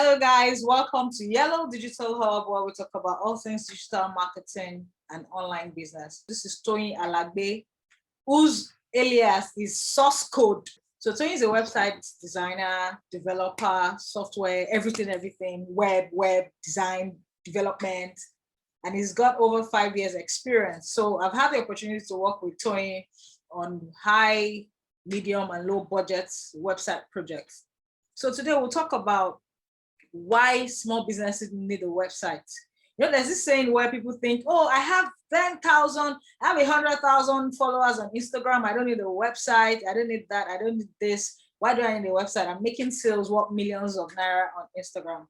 Hello guys, welcome to Yellow Digital Hub, where we talk about all things digital marketing and online business. This is Toyin Alagbe, whose alias is Source Code. So Toyin is a website designer, developer, software, everything, web design, development, and he's got over 5 years experience. So I've had the opportunity to work with Toyin on high, medium, and low budget website projects. So today we'll talk about why small businesses need a website. You know, there's this saying where people think, oh, I have 10,000, I have 100,000 followers on Instagram. I don't need a website. I don't need that. I don't need this. Why do I need a website? I'm making sales worth millions of naira on Instagram.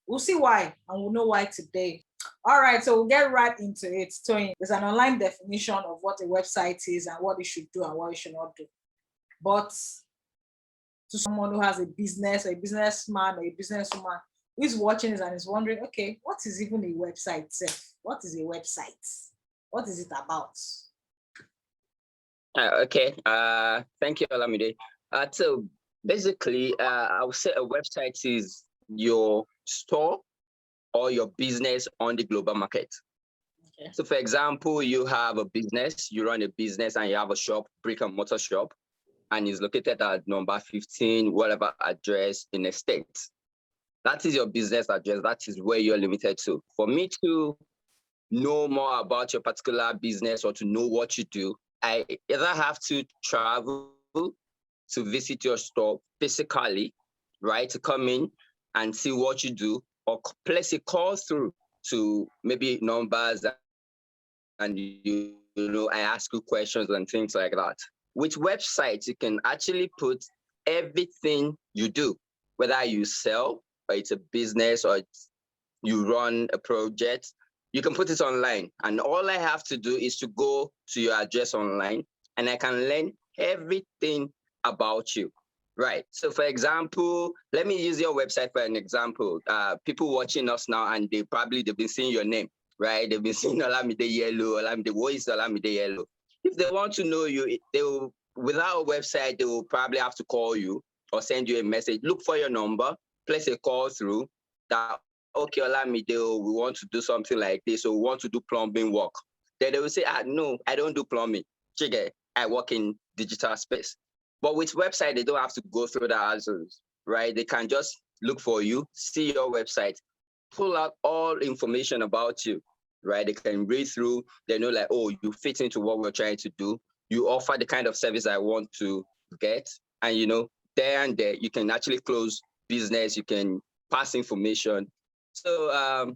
We'll see why, and we'll know why today. All right, so we'll get right into it. Toyin, there's an online definition of what a website is and what it should do and what it should not do. But to someone who has a business, or a businessman or a businesswoman who is watching this and is wondering, okay, what is even a website? What is a website? What is it about? Okay. Thank you, Olamide. So basically, I would say a website is your store or your business on the global market. Okay. So for example, you have a business, you run a business and you have a shop, brick and mortar shop, and it's located at number 15, whatever address in a state. That is your business address. That is where you're limited to. For me to know more about your particular business or to know what you do, I either have to travel to visit your store physically, right, to come in and see what you do, or place a call through to maybe numbers and you know, I ask you questions and things like that. With websites, you can actually put everything you do, whether you sell or it's a business or you run a project, you can put it online. And all I have to do is to go to your address online and I can learn everything about you. Right. So for example, let me use your website for an example. People watching us now and they've been seeing your name, right? They've been seeing Olamideyelo, what is Olamideyelo? If they want to know you, they will, without a website, they will probably have to call you or send you a message. Look for your number, place a call through that, okay, Olamideyelo, we want to do something like this, or we want to do plumbing work. Then they will say, no, I don't do plumbing. I work in digital space. But with website, they don't have to go through the answers, right? They can just look for you, see your website, pull out all information about you, right? They can read through, they know like, oh, you fit into what we're trying to do. You offer the kind of service I want to get. And, you know, there and there, you can actually close business, you can pass information. So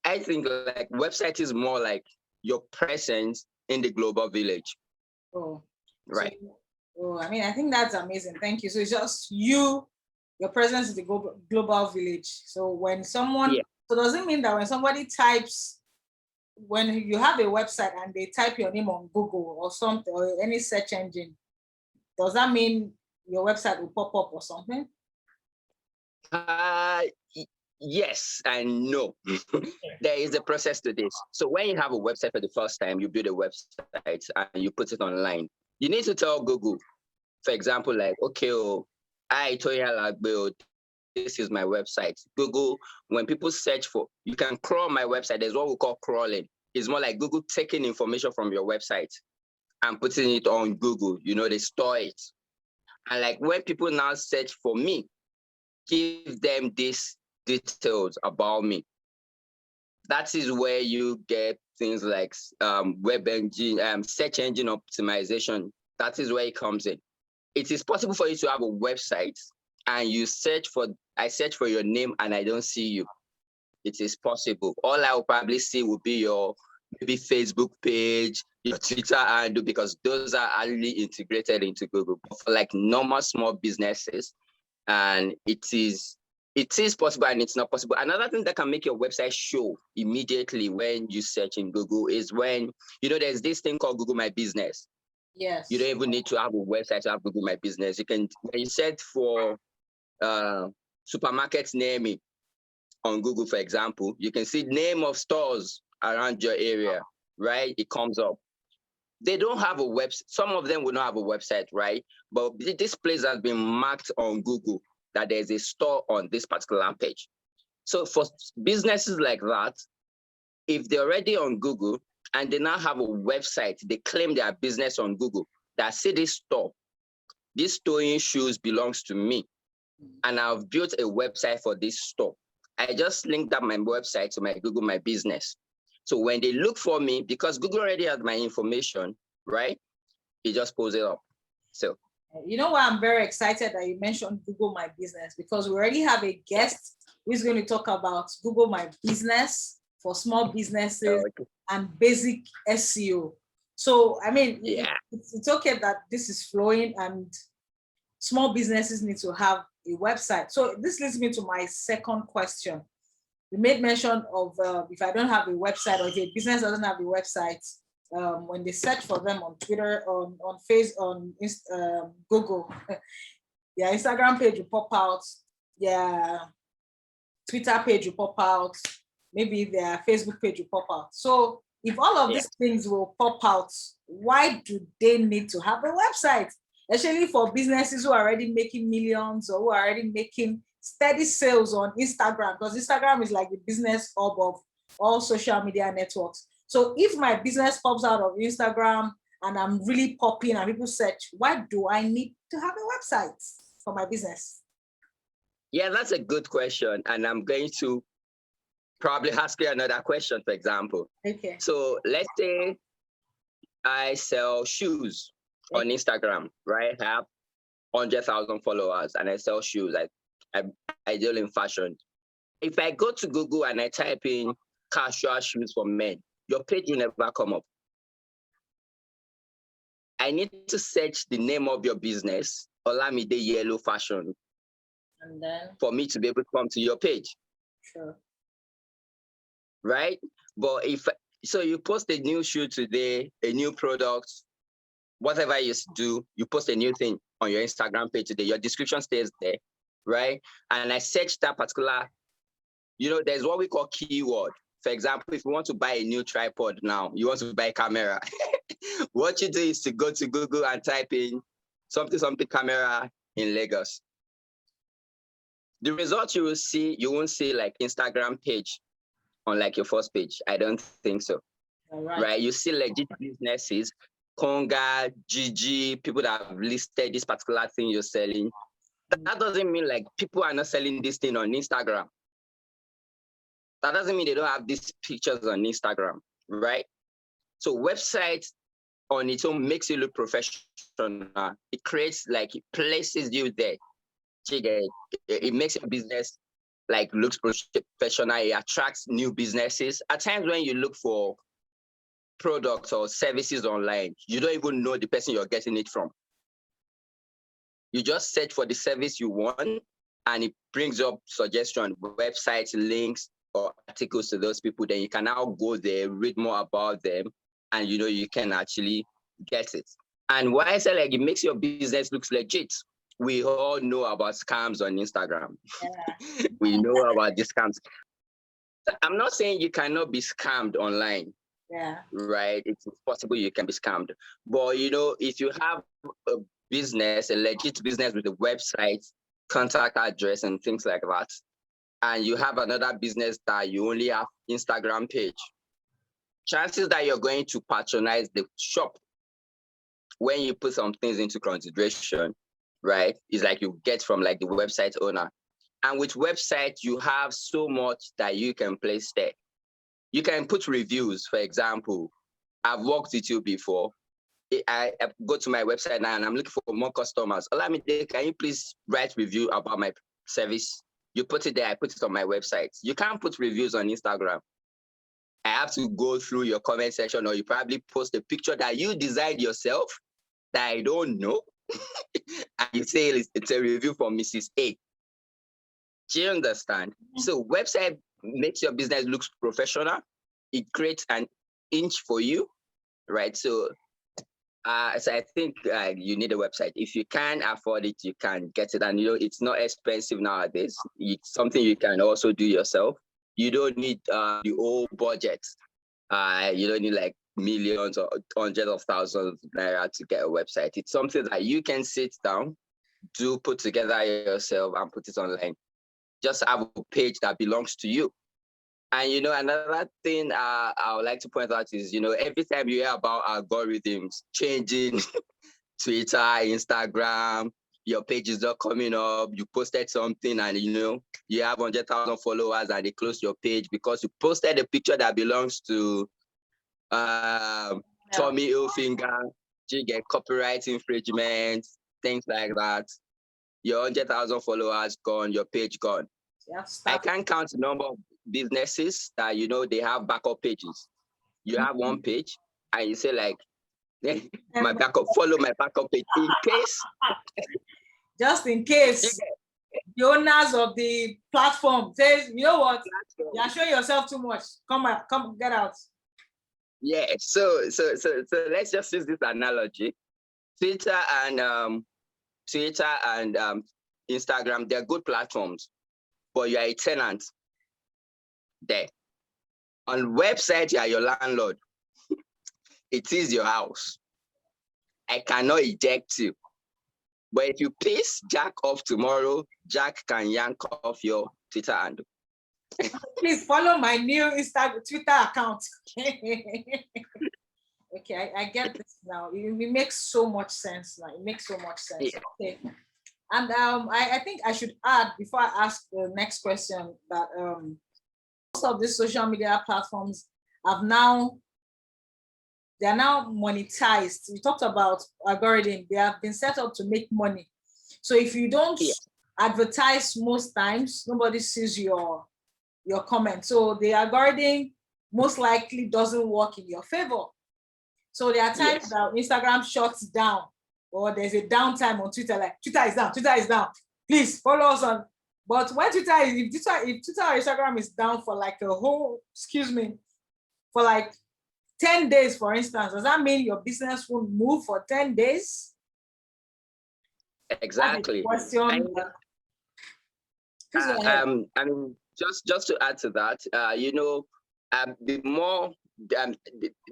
I think like website is more like your presence in the global village. Oh, right. So, I mean, I think that's amazing. Thank you. So it's just you, your presence in the global village. So when someone, So does it mean that when somebody types, when you have a website and they type your name on Google or something, or any search engine, does that mean your website will pop up or something? Yes and no. There is a process to this. So when you have a website for the first time, you build a website and you put it online. You need to tell Google, for example, like, okay, hi, Toyin Alagbe, this is my website. Google, when people search for, you can crawl my website. There's what we call crawling. It's more like Google taking information from your website and putting it on Google. You know, they store it. And like when people now search for me, give them these details about me. That is where you get things like web engine, search engine optimization. That is where it comes in. It is possible for you to have a website and I search for your name and I don't see you. It is possible. All I will probably see will be your maybe Facebook page, your Twitter handle, because those are already integrated into Google. But for like normal small businesses, and it is possible and it's not possible. Another thing that can make your website show immediately when you search in Google is when, you know, there's this thing called Google My Business. Yes. You don't even need to have a website to have Google My Business. You can, when you search for supermarket naming on Google, for example, you can see name of stores around your area, right? It comes up. They don't have a website. Some of them will not have a website, right? But this place has been marked on Google that there's a store on this particular page. So for businesses like that, if they're already on Google and they now have a website, they claim their business on Google, that say this store, this Toyin shoes belongs to me, and I've built a website for this store. I just linked up my website to my Google My Business. So when they look for me, because Google already has my information, right? It just pulls it up. So you know why I'm very excited that you mentioned Google My Business, because we already have a guest who's going to talk about Google My Business for small businesses and basic SEO. So, I mean, it's okay that this is flowing and small businesses need to have a website. So this leads me to my second question. You made mention of if I don't have a website, or if a business doesn't have a website, when they search for them on Twitter, on Google, their Instagram page will pop out, their Twitter page will pop out, maybe their Facebook page will pop out. So if all of these things will pop out, why do they need to have a website? Especially for businesses who are already making millions or who are already making steady sales on Instagram, because Instagram is like the business hub of all social media networks. So if my business pops out of Instagram and I'm really popping and people search, why do I need to have a website for my business? Yeah, that's a good question. And I'm going to probably ask you another question, for example. Okay. So let's say I sell shoes on Instagram, right? I have 100,000 followers and I sell shoes. I deal in fashion. If I go to Google and I type in casual shoes for men, your page will never come up. I need to search the name of your business, Olamideyelo Fashion, and then for me to be able to come to your page. Sure. Right? But so you post a new shoe today, a new product, whatever you do, you post a new thing on your Instagram page today, your description stays there, right? And I search that particular, there's what we call keyword. For example, if you want to buy a new tripod now, you want to buy a camera, what you do is to go to Google and type in something camera in Lagos. The result you will see, you won't see like Instagram page on like your first page. I don't think so. Right? You see legit businesses, Konga, Gigi, people that have listed this particular thing you're selling. That doesn't mean like people are not selling this thing on Instagram. That doesn't mean they don't have these pictures on Instagram, right? So websites on its own makes you look professional. It creates like, it places you there. It makes your business like looks professional. It attracts new businesses. At times when you look for products or services online, you don't even know the person you're getting it from. You just search for the service you want and it brings up suggestions, websites, links, or articles to those people. Then you can now go there, read more about them, and you can actually get it. And why I say like it makes your business look legit. We all know about scams on Instagram. Yeah. We know about the scams. I'm not saying you cannot be scammed online. Yeah. Right? It's possible you can be scammed. But if you have a business, a legit business with a website, contact address, and things like that, and you have another business that you only have Instagram page, chances that you're going to patronize the shop when you put some things into consideration, right, is like you get from like the website owner. And with website, you have so much that you can place there. You can put reviews, for example. I've worked with you before. I go to my website now and I'm looking for more customers. Olamide, can you please write review about my service? You put it there, I put it on my website. You can't put reviews on Instagram. I have to go through your comment section, or you probably post a picture that you designed yourself that I don't know. And you say it's a review from Mrs. A. Do you understand? So website makes your business look professional. It creates an inch for you, right? So I think you need a website. If you can afford it, you can get it. And it's not expensive nowadays. It's something you can also do yourself. You don't need the whole budget. You don't need like millions or hundreds of thousands of naira to get a website. It's something that you can sit down do put together yourself and put it online. Just have a page that belongs to you. And another thing I would like to point out is, every time you hear about algorithms changing, Twitter, Instagram, your page is not coming up, you posted something and you have 100,000 followers and they close your page because you posted a picture that belongs to Tommy Hilfiger, you get copyright infringement, things like that. Your 100,000 followers gone, your page gone. I can't count the number of businesses that they have backup pages. You have one page and you say like, my backup, follow my backup page in case. Just in case the owners of the platform says, you know what, you're showing yourself too much. Come get out. Yeah, so let's just use this analogy. Twitter and Instagram, they're good platforms, but you are a tenant there. On website, you are your landlord. It is your house. I cannot eject you. But if you piss Jack off tomorrow, Jack can yank off your Twitter handle. Please follow my new Twitter account. Okay, I get this now. It makes so much sense. Like, it makes so much sense. Yeah. Okay. And I think I should add, before I ask the next question, that most of these social media platforms they're now monetized. We talked about algorithm. They have been set up to make money. So if you don't advertise most times, nobody sees your comment. So the algorithm most likely doesn't work in your favor. So there are times that Instagram shuts down, or there's a downtime on Twitter, like Twitter is down. Please follow us on. But when if Twitter or Instagram is down for like for like 10 days, for instance, does that mean your business won't move for 10 days? Exactly. Question. I mean, just to add to that, the more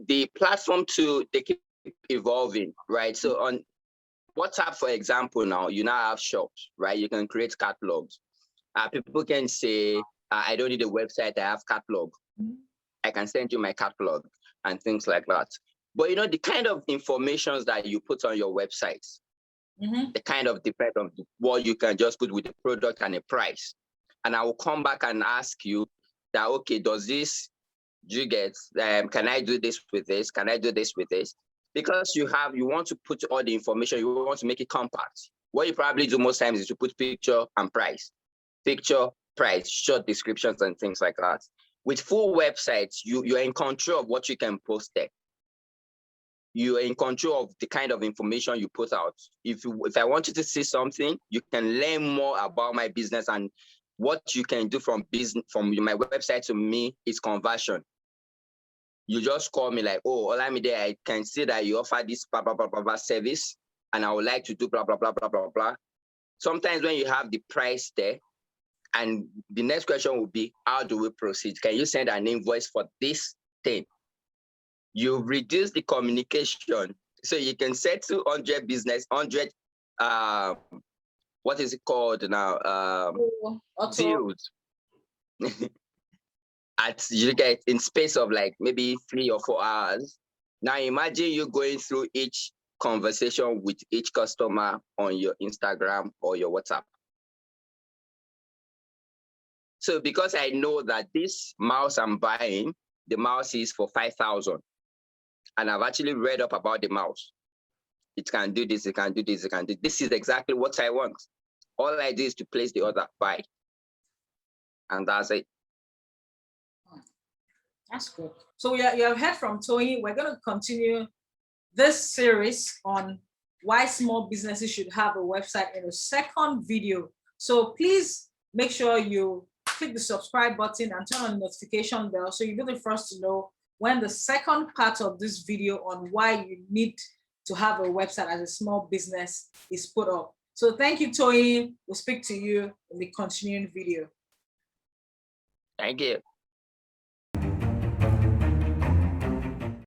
the platform they keep evolving, right? So on WhatsApp, for example, now you now have shops, right? You can create catalogs. People can say, I don't need a website, I have catalog. I can send you my catalog and things like that. But the kind of information that you put on your websites, the kind of depend on what you can just put with the product and a price. And I will come back and ask you that, okay, can I do this with this? Can I do this with this? Because you want to put all the information, you want to make it compact. What you probably do most times is to put picture and price. Picture, price, short descriptions and things like that. With full websites, you're in control of what you can post there. You are in control of the kind of information you put out. If I want you to see something, you can learn more about my business, and what you can do from my website to me is conversion. You just call me like, oh, Olamide, I can see that you offer this blah, blah, blah, blah, blah service, and I would like to do blah, blah, blah, blah, blah, blah. Sometimes when you have the price there, and the next question will be, how do we proceed? Can you send an invoice for this thing? You reduce the communication. So you can settle 100 business, 100, what is it called now? Deals. You get in space of like maybe 3 or 4 hours. Now imagine you going through each conversation with each customer on your Instagram or your WhatsApp. So because I know that this mouse I'm buying, the mouse is for 5,000. And I've actually read up about the mouse. It can do this, it can do this, it can do this. Is exactly what I want. All I do is to place the order, buy. And that's it. That's good. So you have heard from Toyin. We're going to continue this series on why small businesses should have a website in a second video. So please make sure you click the subscribe button and turn on the notification bell so you'll be the first to know when the second part of this video on why you need to have a website as a small business is put up. So thank you, Toyin. We'll speak to you in the continuing video. Thank you.